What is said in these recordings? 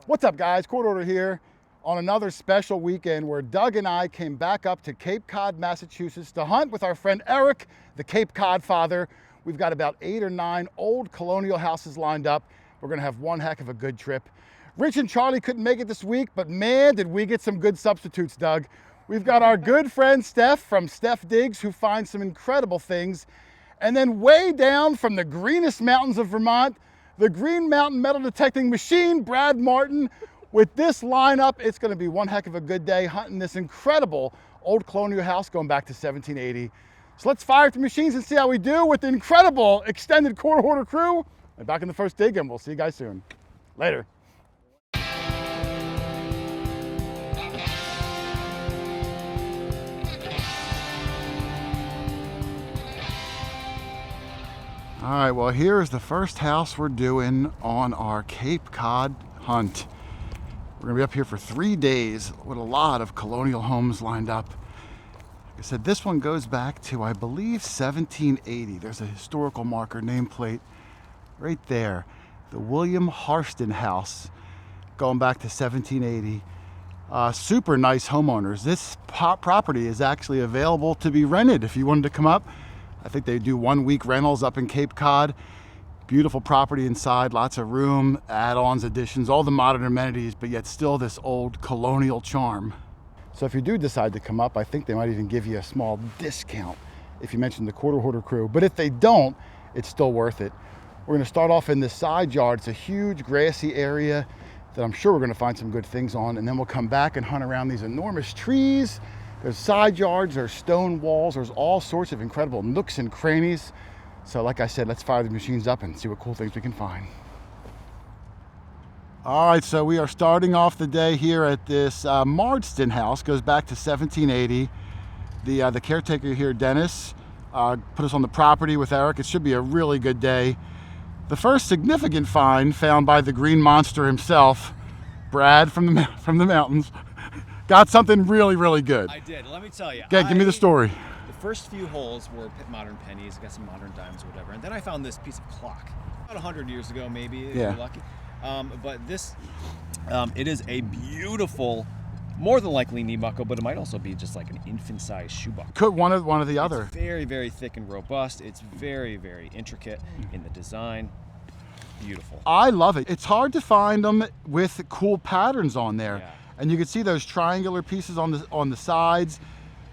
What's up, guys? Hoarder here on another special weekend where Doug and I came back up to Cape Cod, Massachusetts to hunt with our friend Erik, the Cape Cod father. We've got about 8 or 9 old colonial houses lined up. We're gonna have one heck of a good trip. Rich and Charlie couldn't make it this week, but man, did we get some good substitutes, Doug. We've got our good friend Stef from Stef Digs, who finds some incredible things. And then way down from the greenest mountains of Vermont, the Green Mountain metal detecting machine, Brad Martin. With this lineup, it's gonna be one heck of a good day hunting this incredible old colonial house going back to 1780. So let's fire up the machines and see how we do with the incredible extended Hoarder crew. I'm back in the first dig and we'll see you guys soon. Later. All right, well, here's the first house we're doing on our Cape Cod hunt. We're gonna be up here for 3 days with a lot of colonial homes lined up. Like I said, this one goes back to, I believe, 1780. There's a historical marker nameplate right there. The William Harston House, going back to 1780. Super nice homeowners. This property is actually available to be rented if you wanted to come up. I think they do 1-week rentals up in Cape Cod. Beautiful property inside, lots of room, add-ons, additions, all the modern amenities, but yet still this old colonial charm. So if you do decide to come up, I think they might even give you a small discount if you mention the Hoarder crew. But if they don't, it's still worth it. We're gonna start off in this side yard. It's a huge grassy area that I'm sure we're gonna find some good things on, and then we'll come back and hunt around these enormous trees. There's side yards, there's stone walls, there's all sorts of incredible nooks and crannies. So like I said, let's fire the machines up and see what cool things we can find. All right, so we are starting off the day here at this Marston house. Goes back to 1780. The caretaker here, Dennis, put us on the property with Erik. It should be a really good day. The first significant find found by the green monster himself, Brad from the mountains. Got something really, really good. I did. Let me tell you. Okay, give me the story. The first few holes were modern pennies, got some modern dimes or whatever, and then I found this piece of clock. About 100 years ago, maybe, if you're lucky. But this, it is a beautiful, more than likely knee buckle, but it might also be just like an infant-sized shoe buckle. Could one or the other. It's very, very thick and robust. It's very, very intricate in the design. Beautiful. I love it. It's hard to find them with cool patterns on there. Yeah. And you can see those triangular pieces on the sides,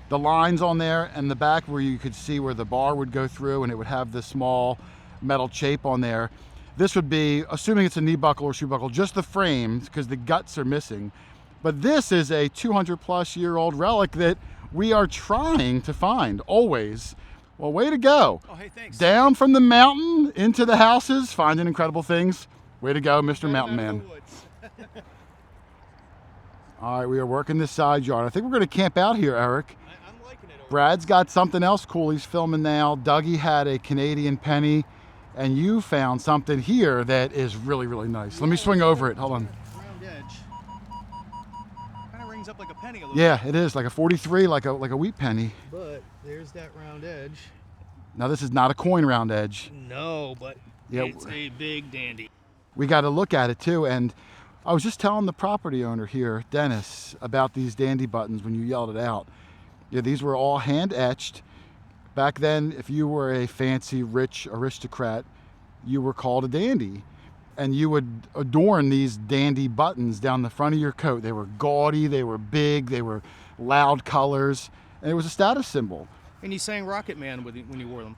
the lines on there, and the back where you could see where the bar would go through and it would have the small metal shape on there. This would be, assuming it's a knee buckle or shoe buckle, just the frames because the guts are missing. But this is a 200-plus-year-old relic that we are trying to find, always. Well, way to go. Oh, hey, thanks. Down from the mountain into the houses, finding incredible things. Way to go, Mr. Mountain Man. All right, we are working this side yard. I think we're going to camp out here, Erik. I'm liking it. Brad's got something else cool he's filming now. Dougie had a Canadian penny, and you found something here that is really, really nice. Let me swing over it. Hold on. Round edge. Kind of rings up like a penny a little Yeah, it is like a 43, like a wheat penny. But there's that round edge. Now this is not a coin round edge. No, but it's a big dandy. We got to look at it too, and I was just telling the property owner here, Dennis, about these dandy buttons when you yelled it out. Yeah, these were all hand etched. Back then, if you were a fancy, rich aristocrat, you were called a dandy. And you would adorn these dandy buttons down the front of your coat. They were gaudy, they were big, they were loud colors, and it was a status symbol. And you sang Rocket Man when you wore them.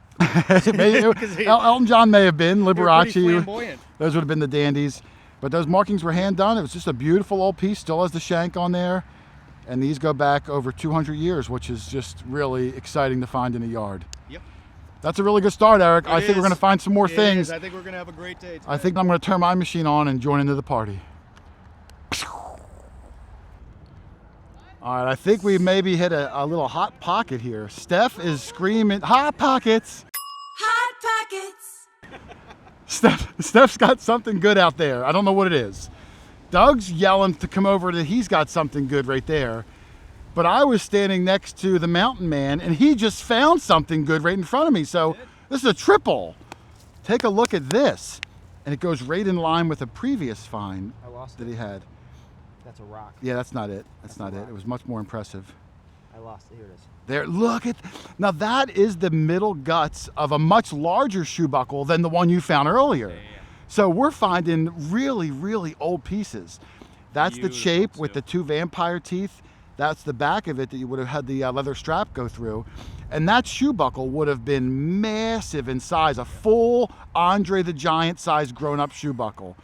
Elton John may have been, Liberace. Flamboyant. Those would have been the dandies. But those markings were hand done. It was just a beautiful old piece, still has the shank on there. And these go back over 200 years, which is just really exciting to find in a yard. Yep. That's a really good start, Erik. I think we're going to find some more things. I think we're going to have a great day today. I think I'm going to turn my machine on and join into the party. All right, I think we maybe hit a little hot pocket here. Stef is screaming, hot pockets. Hot pockets. Stef's got something good out there. I don't know what it is. Doug's yelling to come over to, he's got something good right there. But I was standing next to the mountain man and he just found something good right in front of me. So this is a triple. Take a look at this. and it goes right in line with a previous find I lost that it. he had. That's a rock. Yeah, that's not it. That's not a it. rock. It was much more impressive. I lost it. Here it is. There, look at, now that is the middle guts of a much larger shoe buckle than the one you found earlier. Yeah. So we're finding really, really old pieces. That's the Beautiful, shape with too. the 2 vampire teeth. That's the back of it that you would have had the leather strap go through. And that shoe buckle would have been massive in size, a full Andre the Giant size grown-up shoe buckle.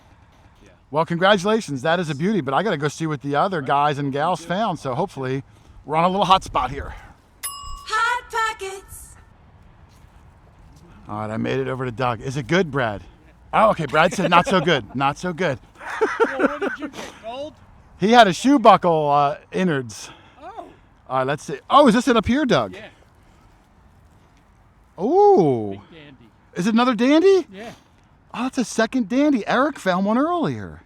Yeah. Well, congratulations. That is a beauty, but I got to go see what the other guys and gals found. So hopefully we're on a little hot spot here. Hot Pockets. All right, I made it over to Doug. Is it good, Brad? Oh, okay. Brad said not so good. Not so good. Well, what did you get? Gold? He had a shoe buckle innards. Oh. All right, let's see. Oh, is this it up here, Doug? Yeah. Ooh. Big dandy. Is it another dandy? Yeah. Oh, it's a second dandy. Eric found one earlier.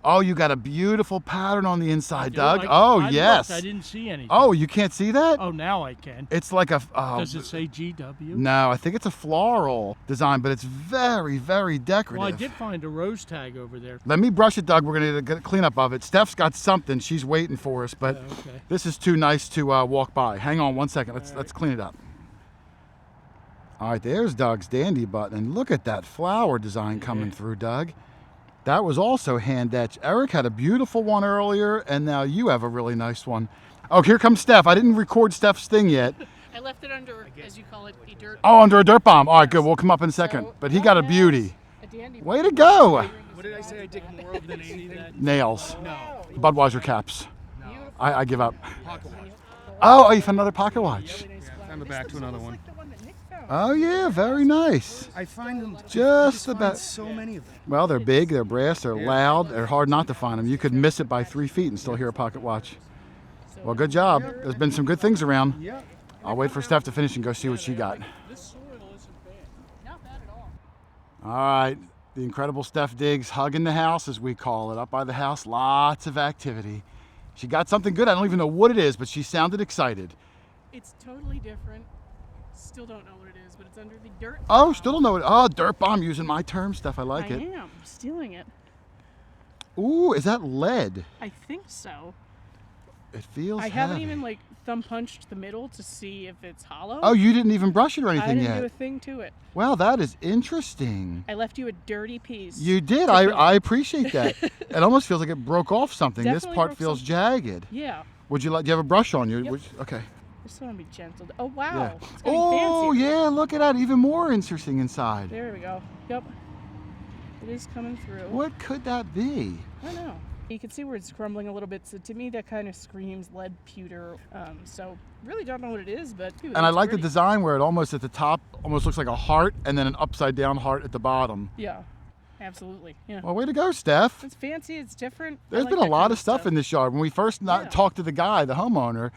Oh, you got a beautiful pattern on the inside, Doug. Oh, yes. I didn't see anything. Oh, you can't see that? Oh, now I can. It's like a... Does it say GW? No, I think it's a floral design, but it's very, very decorative. Well, I did find a rose tag over there. Let me brush it, Doug. We're going to get a cleanup of it. Steph's got something. She's waiting for us, but Okay. this is too nice to walk by. Hang on one second. Let's clean it up. All right, there's Doug's dandy button. And look at that flower design coming through, Doug. That was also hand etched. Eric had a beautiful one earlier, and now you have a really nice one. Oh, here comes Steph. I didn't record Steph's thing yet. I left it under, as you call it, a dirt. Oh, under a dirt bomb. All right, good. We'll come up in a second. So, But he got a yes, beauty. A dandy. Way to go. What did I say? I dig more of than anything? Nails. No. Budweiser caps. No. I give up. Pocket watch. Oh, you found another pocket watch. Found the back to another one. Oh, yeah, very nice. I find them. Just find about. so many of them. Well, they're big, they're brass, they're loud, they're hard not to find them. You could miss it by 3 feet and still hear a pocket watch. Well, good job. There's been some good things around. Yeah. I'll wait for Steph to finish and go see what she got. This soil isn't bad. Not bad at all. All right, the incredible Stef Digs hugging the house, as we call it. Up by the house, lots of activity. She got something good. I don't even know what it is, but she sounded excited. It's totally different. Still don't know what it is, but it's under the dirt. Oh, still don't know it. Oh, dirt bomb, using my term, Steph. I like I it. am stealing it. Ooh, is that lead? I think so. It feels I haven't heavy. even like thumb punched the middle to see if it's hollow. Oh, you didn't even brush it or I anything didn't yet. do a thing to it. Well, that is interesting. I left you a dirty piece. You did. to film. I appreciate that. It almost feels like it broke off something. This Definitely part broke feels something. jagged. Yeah. Would you like? Do you have a brush on you? Yep. Okay. Just want to be gentle. Oh wow. Yeah. It's getting Oh fancier. yeah, look at that. Even more interesting inside. There we go. Yep. It is coming through. What could that be? I don't know. You can see where it's crumbling a little bit. So to me, that kind of screams lead pewter. So really don't know what it is, but And I like the design where it almost at the top almost looks like a heart and then an upside down heart at the bottom. Yeah, absolutely. Yeah. Well, way to go, Steph. It's fancy. It's different. There's been a lot of stuff in this yard. When we first talked to the guy, the homeowner,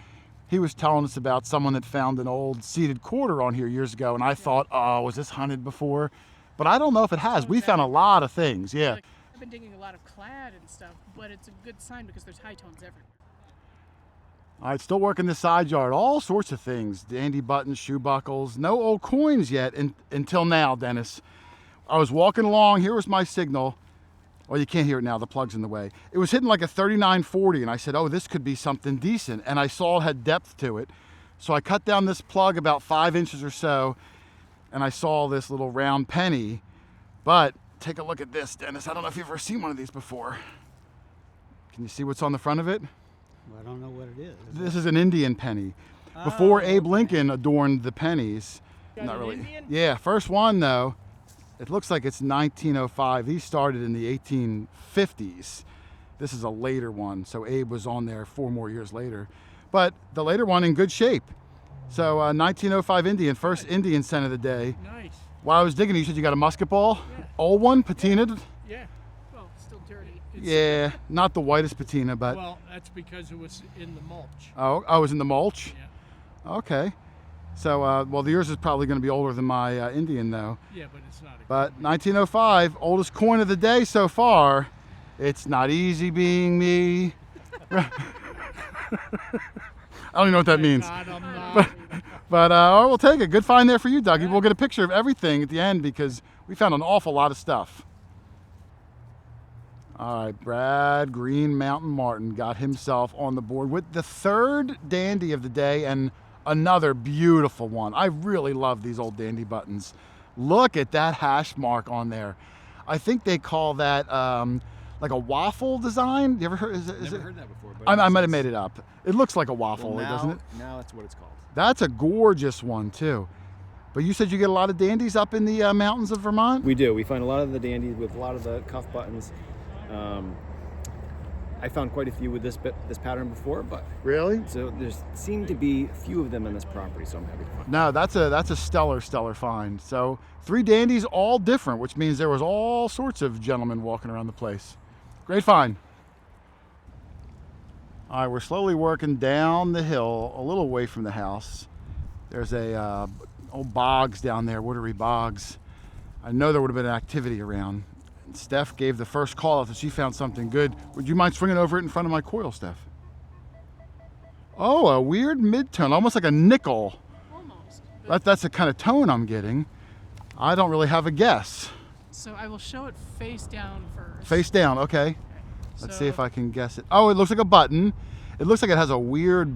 he was telling us about someone that found an old seated quarter on here years ago, and I thought, oh, was this hunted before? But I don't know if it has. We found a lot of things, yeah. I've been digging a lot of clad and stuff, but it's a good sign because there's high tones everywhere. All right, still working the side yard. All sorts of things. Dandy buttons, shoe buckles. No old coins yet until now, Dennis. I was walking along. Here was my signal. Well, you can't hear it now. The plug's in the way. It was hitting like a 3940, and I said, oh, this could be something decent. And I saw it had depth to it. So I cut down this plug about 5 inches or so, and I saw this little round penny. But take a look at this, Dennis. I don't know if you've ever seen one of these before. Can you see what's on the front of it? I don't know what it is. This is an Indian penny. Before Abe Lincoln adorned the pennies. Got Not an really. Indian? Yeah, first one though. It looks like it's 1905. These started in the 1850s. This is a later one, so Abe was on there 4 more years later. But the later one in good shape. So 1905 Indian, first Indian cent of the day. Nice. While I was digging, you said you got a musket ball? Old one, patinaed? Yeah. Well, it's still dirty. Yeah, not the whitest patina, but... Well, that's because it was in the mulch. Oh, I was in the mulch? Yeah. Okay. So, well, yours is probably going to be older than my Indian, though. Yeah, but it's not a But 1905, oldest coin of the day so far. It's not easy being me. I don't even know what that means. God, I'm not. But we'll take it. Good find there for you, Dougie. We'll get a picture of everything at the end because we found an awful lot of stuff. All right, Brad Green Mountain Martin got himself on the board with the third dandy of the day and another beautiful one. I really love these old dandy buttons. Look at that hash mark on there. I think they call that like a waffle design. You ever heard? Never heard that before. But I might have made it up. It looks like a waffle, well, now, doesn't it? Now that's what it's called. That's a gorgeous one too. But you said you get a lot of dandies up in the mountains of Vermont? We do. We find a lot of the dandies with a lot of the cuff buttons. I found quite a few with this pattern before, but Really? so there's seem to be a few of them in this property, so I'm happy to find. No, that's a stellar find. So 3 dandies, all different, which means there was all sorts of gentlemen walking around the place. Great find. All right, we're slowly working down the hill, a little away from the house. There's a old bogs down there, watery bogs. I know there would have been an activity around. And Steph gave the first call out that she found something good. Would you mind swinging over it in front of my coil, Steph? Oh, a weird mid-tone, almost like a nickel. Almost. That's the kind of tone I'm getting. I don't really have a guess. So I will show it face down first. Face down, okay. Let's see So- if I can guess it. Oh, it looks like a button. It looks like it has a weird,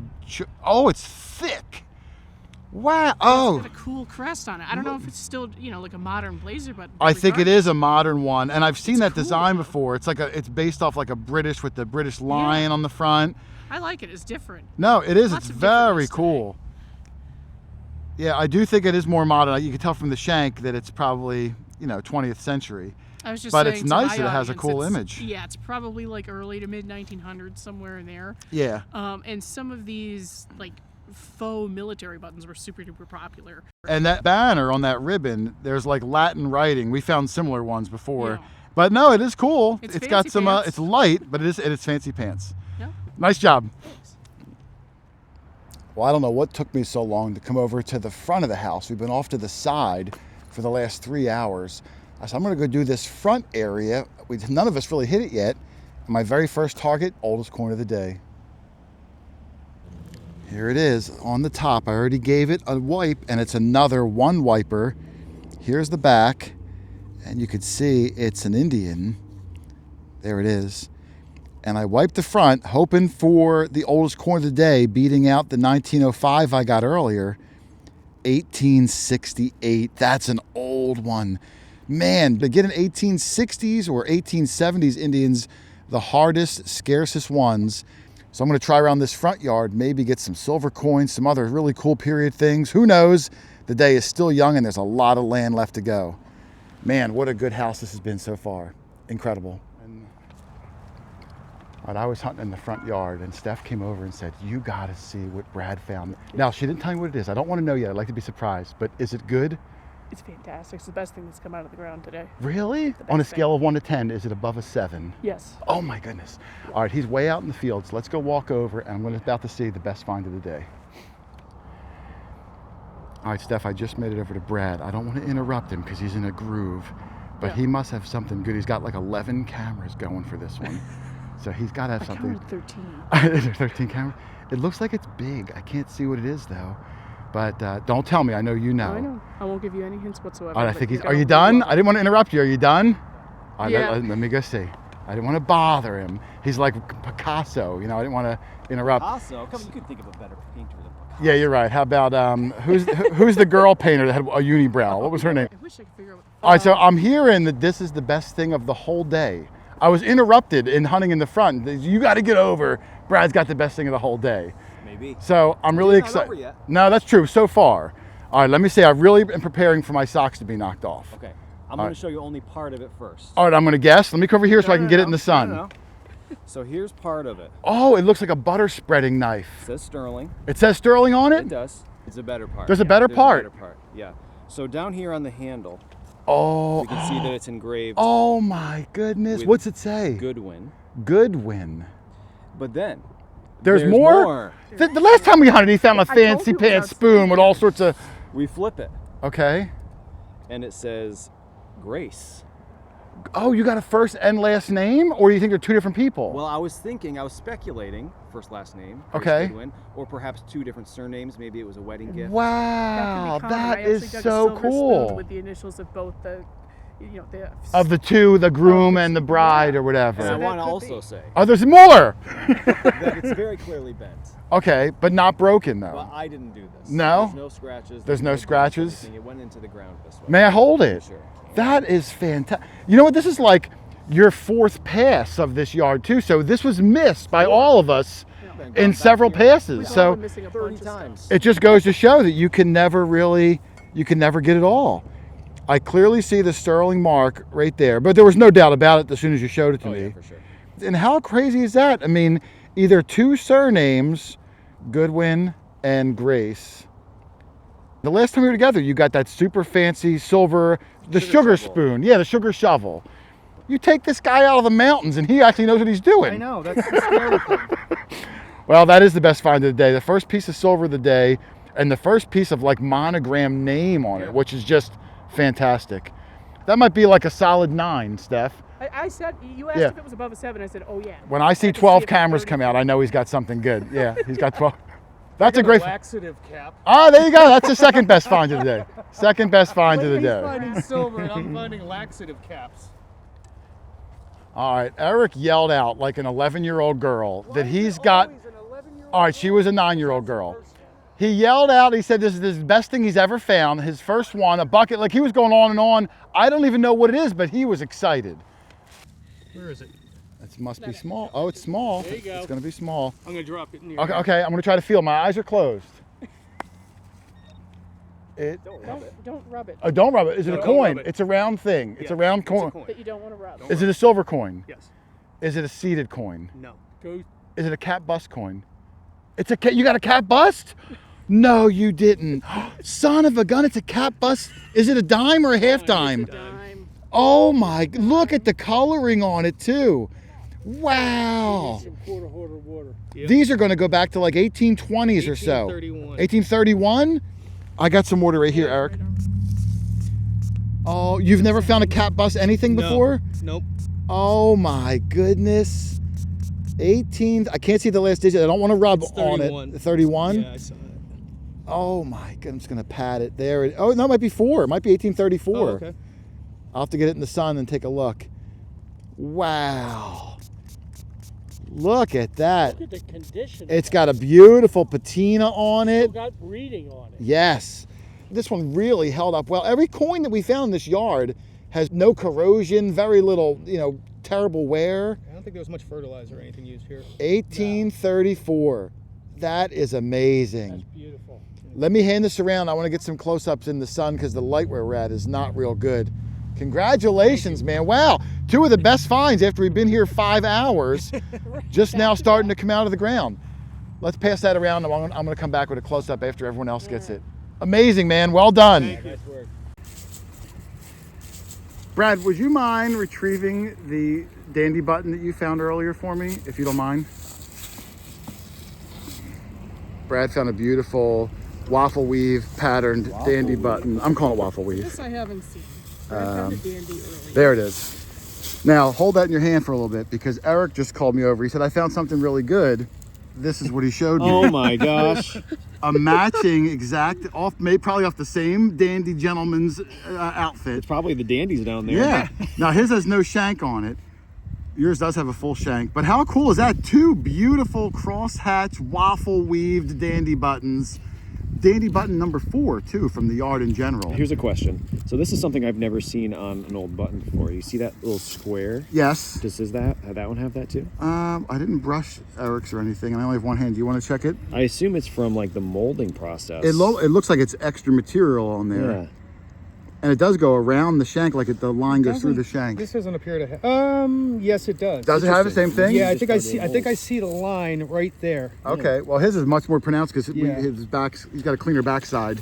oh, it's thick. Wow, oh. It's got a cool crest on it. I don't know if it's still, like a modern blazer, but I think it regardless- is a modern one, and I've seen It's that cool, design though. before. It's based off like a British with the British lion on the front. I like it. It's different. No, it is. Lots It's of very difference today. cool. Yeah, I do think it is more modern. You can tell from the shank that it's probably 20th century. I was just But saying it's to nice my that it has a audience, cool it's- image. Yeah, it's probably like early to mid 1900s, somewhere in there. Yeah. And some of these like faux military buttons were super duper popular. And that banner on that ribbon, there's like Latin writing. We found similar ones before. Yeah. But no, it is cool. It's It's got fancy some, pants. it's light, but it is fancy pants. Yeah. Nice job. Thanks. Well, I don't know what took me so long to come over to the front of the house. We've been off to the side for the last 3 hours. I said, I'm gonna go do this front area. None of us really hit it yet. My very first target, oldest corner of the day. Here it is on the top. I already gave it a wipe, and it's another one wiper. Here's the back, and you can see it's an Indian. There it is. And I wiped the front, hoping for the oldest corner of the day, beating out the 1905 I got earlier. 1868. That's an old one. Man, to get an 1860s or 1870s Indians, the hardest, scarcest ones. So I'm going to try around this front yard, maybe get some silver coins, some other really cool period things. Who knows? The day is still young and there's a lot of land left to go. Man, what a good house this has been so far. Incredible. All right, I was hunting in the front yard and Steph came over and said, you got to see what Brad found. Now, she didn't tell me what it is. I don't want to know yet. I'd like to be surprised. But is it good? It's fantastic. It's the best thing that's come out of the ground today. Really? The On a best thing. scale of 1 to 10, is it above a 7? Yes. Oh my goodness. All right, he's way out in the fields. Let's go walk over and I'm about to see the best find of the day. All right, Steph, I just made it over to Brad. I don't want to interrupt him because he's in a groove, but Yeah. he must have something good. He's got like 11 cameras going for this one. So he's got to have I something. counted 13. Is there 13 cameras? It looks like it's big. I can't see what it is though. But don't tell me. I know you know. I know. I won't give you any hints whatsoever. All right, I but think you're are gonna you love done? it. I didn't want to interrupt you. Are you done? All right, Yeah. let me go see. I didn't want to bother him. He's like Picasso, I didn't want to interrupt. Also, you could think of a better painter than Picasso. Yeah, you're right. How about who's the girl painter that had a unibrow? What was her name? I wish I could figure out what All right, so I'm hearing that this is the best thing of the whole day. I was interrupted in hunting in the front. You got to get over. Brad's got the best thing of the whole day. Maybe. So I'm really It's not excited. over yet. No, that's true so far. All right, let me say I really am preparing for my socks to be knocked off. Okay. I'm All going right. to show you only part of it first. All right, I'm going to guess. Let me come over here so I can get it in the sun. No. So here's part of it. Oh, it looks like a butter spreading knife. It says Sterling. It says Sterling on It it? does. It's a better part. There's a better part. There's a better part. Yeah. So down here on the handle, Oh. we can see that it's engraved Oh my goodness. With What's it say? Goodwin. Goodwin. But then There's more? The last time we hunted, he found a I told fancy you it was pants spoon with all sorts of. We flip it Okay. and it says Grace. Oh, you got a first and last name? Or do you think they're two different people? Well, I was speculating, first last name, Grace Okay. Goodwin, or perhaps two different surnames. Maybe it was a wedding gift. Wow, That could be common. I that actually is dug a so silver spoon cool. with the initials of both the you know, the Of the two, the groom Oh, and the bride or And whatever. I that want to could also be. say Oh, there's more. that it's very clearly bent. Okay, but not broken But though. I didn't do this. No? There's no scratches. There's no dents or scratches? anything. It went into the ground this way. May I hold it? Sure. That is fantastic. You know what? This is like your fourth pass of this yard too. So this was missed by all of us Been in gone back several here passes. We've all So been missing a 30 bunch of stuff. times. it just goes to show that you can never get it all. I clearly see the sterling mark right there, but there was no doubt about it as soon as you showed it to Oh, me. yeah, for sure. And how crazy is that? I mean, either two surnames, Goodwin and Grace. The last time we were together, you got that super fancy silver, the sugar shovel. spoon. Yeah, the sugar shovel. You take this guy out of the mountains and he actually knows what he's doing. I know, that's the scary thing. Well, that is the best find of the day. The first piece of silver of the day and the first piece of like monogram name on it, which is just fantastic. That might be like a solid 9, Steph. I said, you asked Yeah. if it was above a 7. I said, oh yeah. When I see I could 12 see it cameras 30. come out, I know he's got something good. Yeah, he's got 12. That's a great. Laxative cap. Ah, there you go. That's the second best find of the day. Second best find of the He's day. finding silver and I'm finding laxative caps. All right, Erik yelled out like an 11-year-old girl that he's got. All right, she was a 9-year-old girl. He yelled out, he said this is the best thing he's ever found. His first one, a bucket, like he was going on and on. I don't even know what it is, but he was excited. Where is it? It must be small. Oh, it's small. There you go. It's going to be small. I'm gonna drop it in your Okay, okay, I'm going to try to feel. My eyes are closed. Don't rub it. Oh, don't rub it. Is it a No, don't coin? rub it. It's a round thing. It's a round coin. That you don't want to rub. Is it a silver coin? Yes. Is it a seeded coin? No. Go. Is it a cat bust coin? It's a cat. You got a cat bust? No, you didn't. Son of a gun! It's a cat bust. Is it a dime or a half dime? Dime. Oh my! Look at the coloring on it too. Wow. Some quarter Hoarder water. Yep. These are going to go back to like 1820s or so. 1831. 1831. I got some water right here, Erik. Oh, you've never found a cat bust anything before? Nope. Oh my goodness. 18, I can't see the last digit. I don't want to rub It's on 31. it. 31? Yeah, I saw it. Oh my god, I'm just gonna pat it there. Oh, no, it might be 4. It might be 1834. Oh, okay. I'll have to get it in the sun and take a look. Wow. Look at that. Look at the condition. It's got a beautiful patina on Still it. got reading on it. Yes. This one really held up well. Every coin that we found in this yard has no corrosion, very little, terrible wear. I don't think there was much fertilizer or anything used here. 1834. That is amazing. That's beautiful. Let me hand this around. I want to get some close-ups in the sun because the light where we're at is not real good. Congratulations, man. Wow. 2 of the best finds after we've been here 5 hours, just now starting to come out of the ground. Let's pass that around. I'm going to come back with a close-up after everyone else gets it. Amazing, man. Well done. Nice work. Brad, would you mind retrieving the dandy button that you found earlier for me, if you don't mind? Brad found a beautiful waffle weave patterned dandy button. I'm calling it waffle weave. This I haven't seen. I found a dandy earlier. There it is. Now, hold that in your hand for a little bit because Erik just called me over. He said, I found something really good. This is what he showed me. Oh my gosh. A matching exact, probably off the same dandy gentleman's outfit. It's probably the dandies down there. Yeah. Now his has no shank on it. Yours does have a full shank. But how cool is that? 2 beautiful crosshatch waffle weaved dandy buttons. Dandy button number 4 too from the yard in general. Here's a question. So this is something I've never seen on an old button before. You see that little square? Yes. Does that one have that too? I didn't brush Erik's or anything, and I only have one hand. Do you want to check it? I assume it's from like the molding process. It looks like it's extra material on there. Yeah. And it does go around the shank, like the line goes through the shank. This doesn't appear to have. Yes, it does. Does it have the same thing? Yeah, I Just think I by see. being I think I molds. see the line right there. Okay, well his is much more pronounced because Yeah. his back's, he's got a cleaner backside.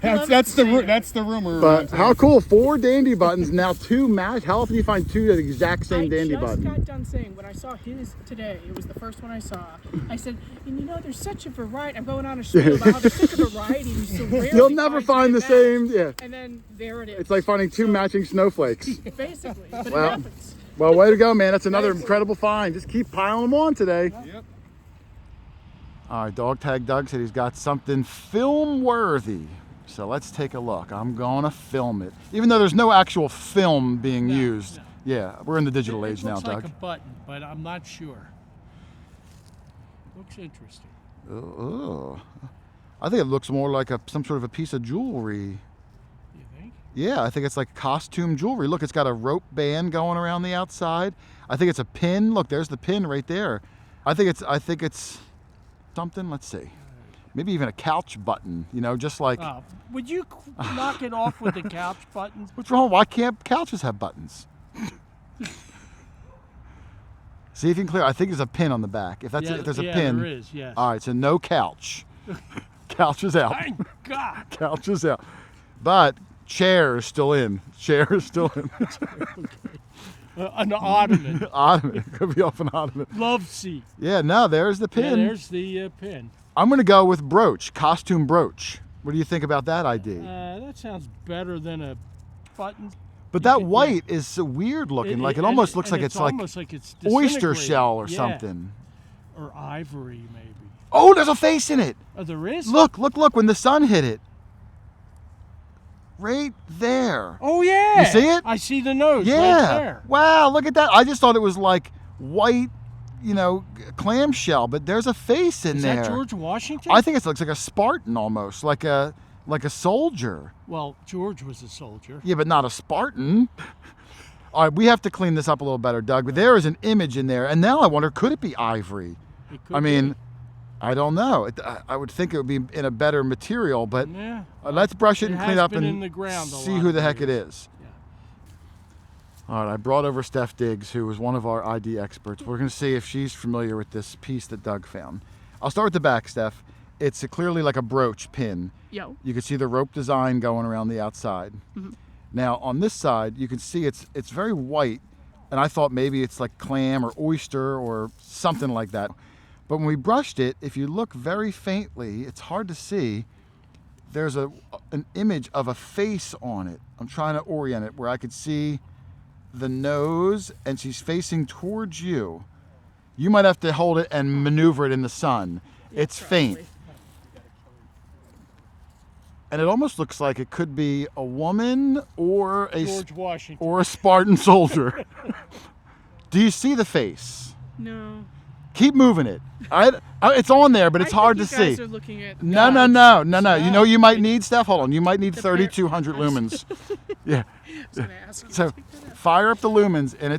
That's the rumor. But how cool, 4 dandy buttons, now 2 match. How often do you find 2 of the exact same dandy I button? just got done saying when I saw his today, it was the first one I saw. I said, and there's such a variety. I'm going on a spiel about how there's such a variety. You so rarely You'll never find the two same, match. yeah. And then there it is. It's like finding 2 matching snowflakes. Basically, but Well, it happens. Well, way to go, man. That's another incredible find. Just keep piling them on today. Yep. All right, Dog Tag Doug said he's got something film worthy. So let's take a look. I'm gonna film it, even though there's no actual film being used. no. Yeah, we're in the digital age now, looks Doug. like a button, but I'm not sure. Looks interesting. Oh, I think it looks more like some sort of a piece of jewelry. You think? Yeah, I think it's like costume jewelry. Look, it's got a rope band going around the outside. I think it's a pin. Look, there's the pin right there. I think it's something. Let's see. Maybe even a couch button. You know, just like. Would you knock it off with the couch buttons? What's wrong? Why can't couches have buttons? See if you can clear. I think there's a pin on the back. If there's a pin. There is. Yes. All right, so no couch. Couch is out. Thank God. Couch is out. But chair is still in. Chair is still in. An ottoman. Ottoman. Could be off an ottoman. Love seat. Yeah, no, there's the pin. Yeah, there's the pin. I'm going to go with brooch, costume brooch. What do you think about that idea? That sounds better than a button. But that white is so weird looking. It almost looks like it's like oyster shell or something. Or ivory, maybe. Oh, there's a face in it. Oh, there is? Look, when the sun hit it. Right there. Oh, yeah. You see it? I see the nose right there. Wow, look at that. I just thought it was like white, clamshell, but there's a face in there. Is that George Washington? I think it looks like a Spartan almost, like a soldier. Well, George was a soldier. Yeah, but not a Spartan. All right, we have to clean this up a little better, Doug. But there is an image in there, and now I wonder, could it be ivory? It could I mean, be. I don't know. I would think it would be in a better material, but Yeah. let's brush it and clean up been and in the ground a see lot who the of heck it years. is. All right, I brought over Stef Digs, who is one of our ID experts. We're going to see if she's familiar with this piece that Doug found. I'll start with the back, Steph. It's clearly like a brooch pin. Yo. You can see the rope design going around the outside. Mm-hmm. Now, on this side, you can see it's very white, and I thought maybe it's like clam or oyster or something like that. But when we brushed it, if you look very faintly, it's hard to see, there's an image of a face on it. I'm trying to orient it where I could see the nose, and she's facing towards you. You might have to hold it and maneuver it in the sun. It's faint. And it almost looks like it could be a woman or George Washington. or a Spartan soldier. Do you see the face? No. Keep moving it. It's on there, but it's hard to You guys see. are looking at No. You know you might need, Steph, hold on. You might need 3,200 lumens. Yeah. I was gonna ask you to So pick that up. fire up the lumens, and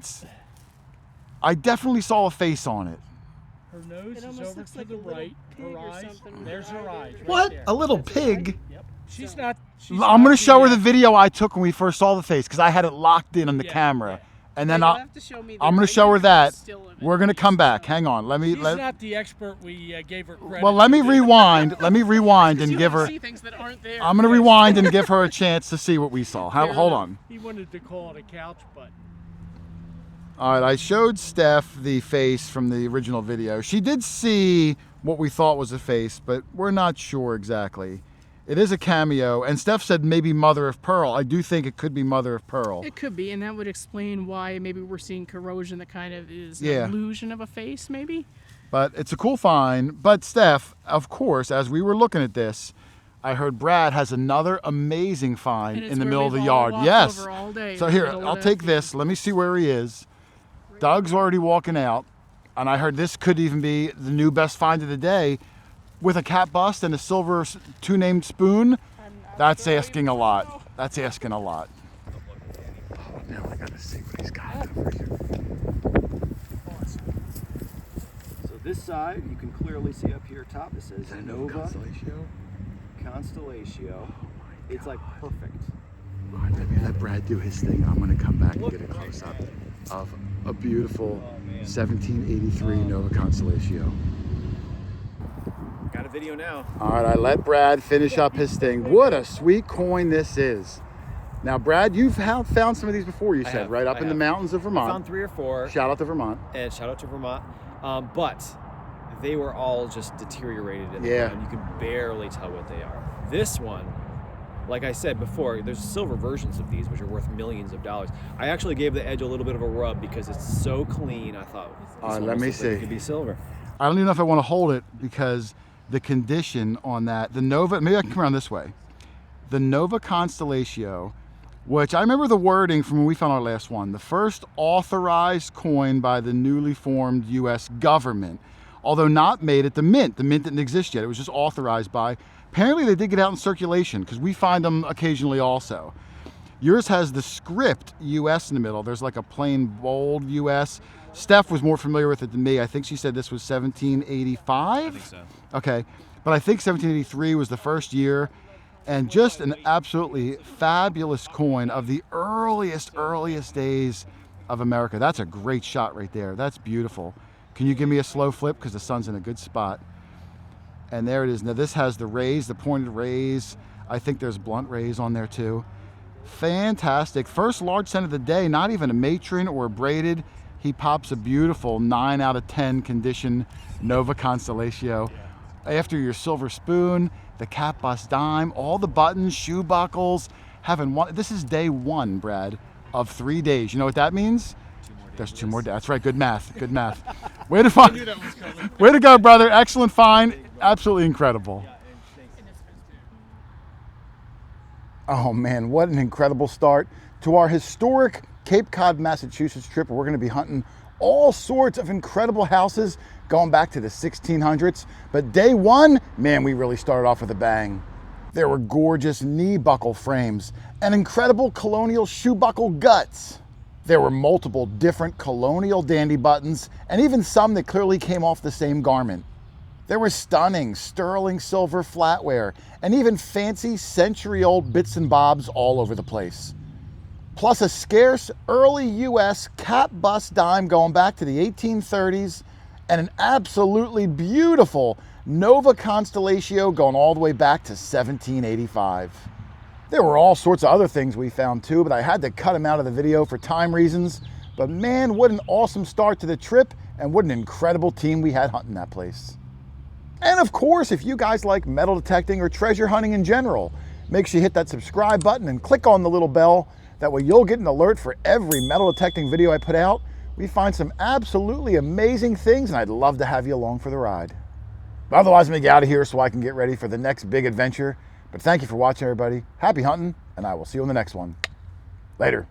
I definitely saw a face on it. Her nose It is almost over looks to like the a little right. pig Her or eyes. something. There's her eyes. Right What? there. A little pig? Yep. She's not. I'm going to show her the video I took when we first saw the face, because I had it locked in on the Yeah, camera. And then You'll I'm have to show me the going to right show her one. that. Still in it. We're going to come back. Hang on. She's not the expert we gave her credit. Well, let me rewind. Let me rewind and You give wanna her. see things that aren't there. I'm going to rewind and give her a chance to see what we saw. Hold on. He wanted to call it a couch button. All right, I showed Steph the face from the original video. She did see what we thought was a face, but we're not sure exactly. It is a cameo, and Steph said maybe mother of pearl. I do think it could be mother of pearl. It could be, and that would explain why maybe we're seeing corrosion that kind of is Yeah. an illusion of a face, maybe. But it's a cool find. But Steph, of course, as we were looking at this, I heard Brad has another amazing find And it's in the where middle of we've the all yard. walked Yes. over all day So in the here, middle of I'll that take field. this. Let me see where he is. Doug's already walking out, and I heard this could even be the new best find of the day, with a cat bust and a silver two-named spoon. That's asking a lot. That's asking a lot. Oh, now I gotta see what he's got over here. So this side, you can clearly see up here top, it says Nova Constellatio. It's like perfect. All right, let Brad do his thing. I'm gonna come back and get a close-up of a beautiful 1783 Nova Constellatio. Got a video now. All right, I let Brad finish up his thing. What a sweet coin this is. Now, Brad, you've found some of these before, you said, right? Up in the mountains of I Vermont. found 3 or 4. Shout out to Vermont. And shout out to Vermont. But they were all just deteriorated in the Yeah. ground. You can barely tell what they are. This one, like I said before, there's silver versions of these which are worth millions of dollars. I actually gave the edge a little bit of a rub because it's so clean. I thought, All right, this let almost me looks like see. it could be silver. I don't even know if I want to hold it because the condition on that, the Nova, maybe I can come around this way. the Nova Constellatio, which I remember the wording from when we found our last one, the first authorized coin by the newly formed U.S. government, although not made at the mint. The mint didn't exist yet. It was just authorized by. Apparently they did get out in circulation because we find them occasionally also. Yours has the script US in the middle. There's like a plain bold US. Steph was more familiar with it than me. I think she said this was 1785. I think so. Okay, but I think 1783 was the first year, and just an absolutely fabulous coin of the earliest days of America. That's a great shot right there. That's beautiful. Can you give me a slow flip because the sun's in a good spot? And there it is. Now this has the rays, the pointed rays. I think there's blunt rays on there too. Fantastic. First large cent of the day, not even a matron or a braided. He pops a beautiful 9 out of 10 condition Nova Constellatio. After your silver spoon, the cap bust dime, all the buttons, shoe buckles, having one. This is day 1, Brad, of 3 days. You know what that means? There's 2 more days. That's right. Good math. Good math. Way to find. Way to go, brother. Excellent find. Absolutely incredible. Oh man, what an incredible start to our historic Cape Cod, Massachusetts trip, where we're going to be hunting all sorts of incredible houses going back to the 1600s. But day 1, man, we really started off with a bang. There were gorgeous knee buckle frames and incredible Colonial shoe buckle guts. There were multiple different Colonial dandy buttons and even some that clearly came off the same garment. There was stunning sterling silver flatware and even fancy century-old bits and bobs all over the place. Plus a scarce early US cap bust dime going back to the 1830s and an absolutely beautiful Nova Constellatio going all the way back to 1785. There were all sorts of other things we found too, but I had to cut them out of the video for time reasons. But man, what an awesome start to the trip, and what an incredible team we had hunting that place. And of course, if you guys like metal detecting or treasure hunting in general, make sure you hit that subscribe button and click on the little bell. That way you'll get an alert for every metal detecting video I put out. We find some absolutely amazing things, and I'd love to have you along for the ride. But otherwise, I'm gonna get out of here so I can get ready for the next big adventure. But thank you for watching, everybody. Happy hunting, and I will see you on the next one. Later.